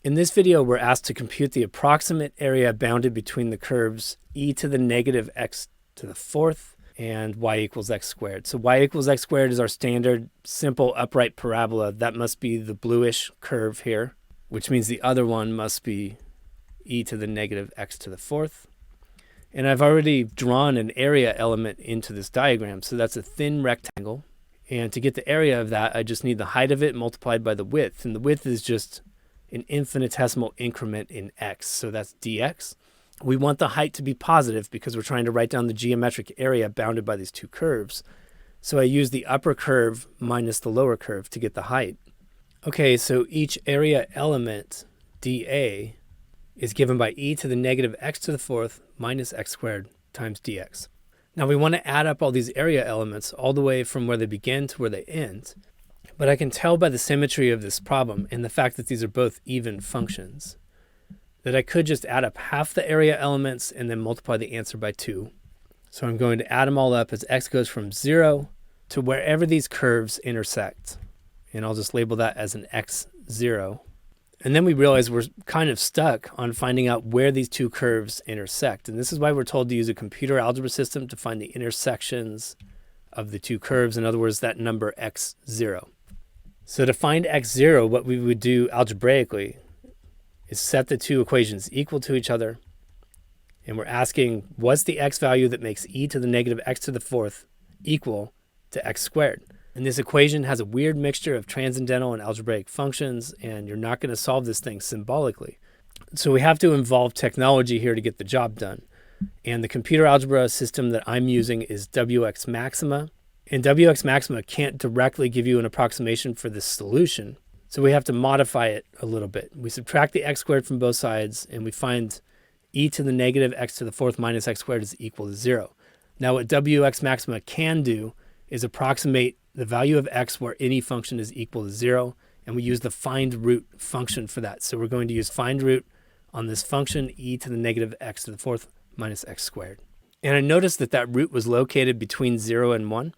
In this video, we're asked to compute the approximate area bounded between the curves e to the negative x to the fourth and y equals x squared. So y equals x squared is our standard simple upright parabola. That must be the bluish curve here, which means the other one must be e to the negative x to the fourth. And I've already drawn an area element into this diagram. So that's a thin rectangle. And to get the area of that, I just need the height of it multiplied by the width. And the width is just an infinitesimal increment in x. So that's dx. We want the height to be positive because we're trying to write down the geometric area bounded by these two curves. So I use the upper curve minus the lower curve to get the height. Okay, so each area element, dA, is given by e to the negative x to the fourth minus x squared times dx. Now we want to add up all these area elements all the way from where they begin to where they end. But I can tell by the symmetry of this problem and the fact that these are both even functions that I could just add up half the area elements and then multiply the answer by 2. So I'm going to add them all up as x goes from 0 to wherever these curves intersect. And I'll just label that as an x0. And then we realize we're kind of stuck on finding out where these two curves intersect. And this is why we're told to use a computer algebra system to find the intersections of the two curves. In other words, that number x0. So to find x0, what we would do algebraically is set the two equations equal to each other. And we're asking, what's the x value that makes e to the negative x to the fourth equal to x squared? And this equation has a weird mixture of transcendental and algebraic functions, and you're not going to solve this thing symbolically. So we have to involve technology here to get the job done. And the computer algebra system that I'm using is wxMaxima. And wxMaxima can't directly give you an approximation for this solution. So we have to modify it a little bit. We subtract the x squared from both sides, and we find e to the negative x to the fourth minus x squared is equal to 0. Now what wxMaxima can do is approximate the value of x where any function is equal to 0, and we use the find root function for that. So we're going to use find root on this function e to the negative x to the fourth minus x squared. And I noticed that that root was located between 0 and 1.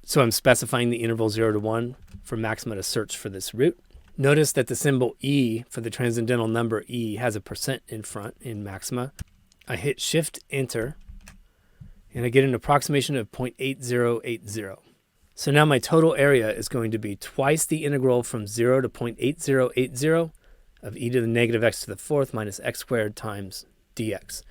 So I'm specifying the interval 0 to 1 for Maxima to search for this root. Notice that the symbol e for the transcendental number e has a percent in front in Maxima. I hit Shift Enter, and I get an approximation of 0.8080. So now my total area is going to be twice the integral from 0 to 0.8080 of e to the negative x to the fourth minus x squared times dx.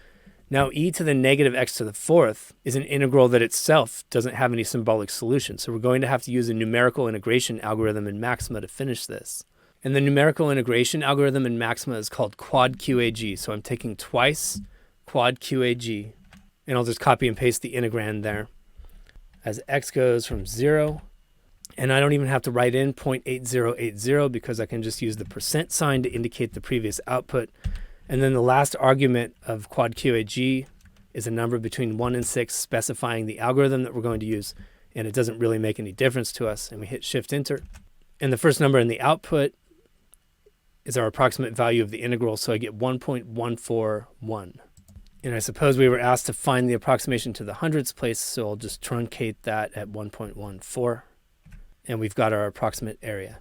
Now e to the negative x to the fourth is an integral that itself doesn't have any symbolic solution. So we're going to have to use a numerical integration algorithm in Maxima to finish this. And the numerical integration algorithm in Maxima is called quad QAG. So I'm taking twice quad QAG, and I'll just copy and paste the integrand there as x goes from 0. And I don't even have to write in 0.8080 because I can just use the percent sign to indicate the previous output. And then the last argument of quad QAG is a number between 1 and 6 specifying the algorithm that we're going to use. And it doesn't really make any difference to us. And we hit Shift Enter. And the first number in the output is our approximate value of the integral. So I get 1.141. And I suppose we were asked to find the approximation to the hundredths place. So I'll just truncate that at 1.14. And we've got our approximate area.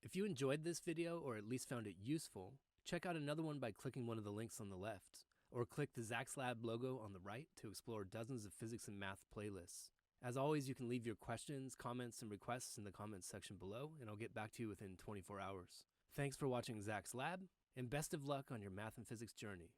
If you enjoyed this video or at least found it useful, check out another one by clicking one of the links on the left, or click the Zach's Lab logo on the right to explore dozens of physics and math playlists. As always, you can leave your questions, comments, and requests in the comments section below, and I'll get back to you within 24 hours. Thanks for watching Zach's Lab, and best of luck on your math and physics journey.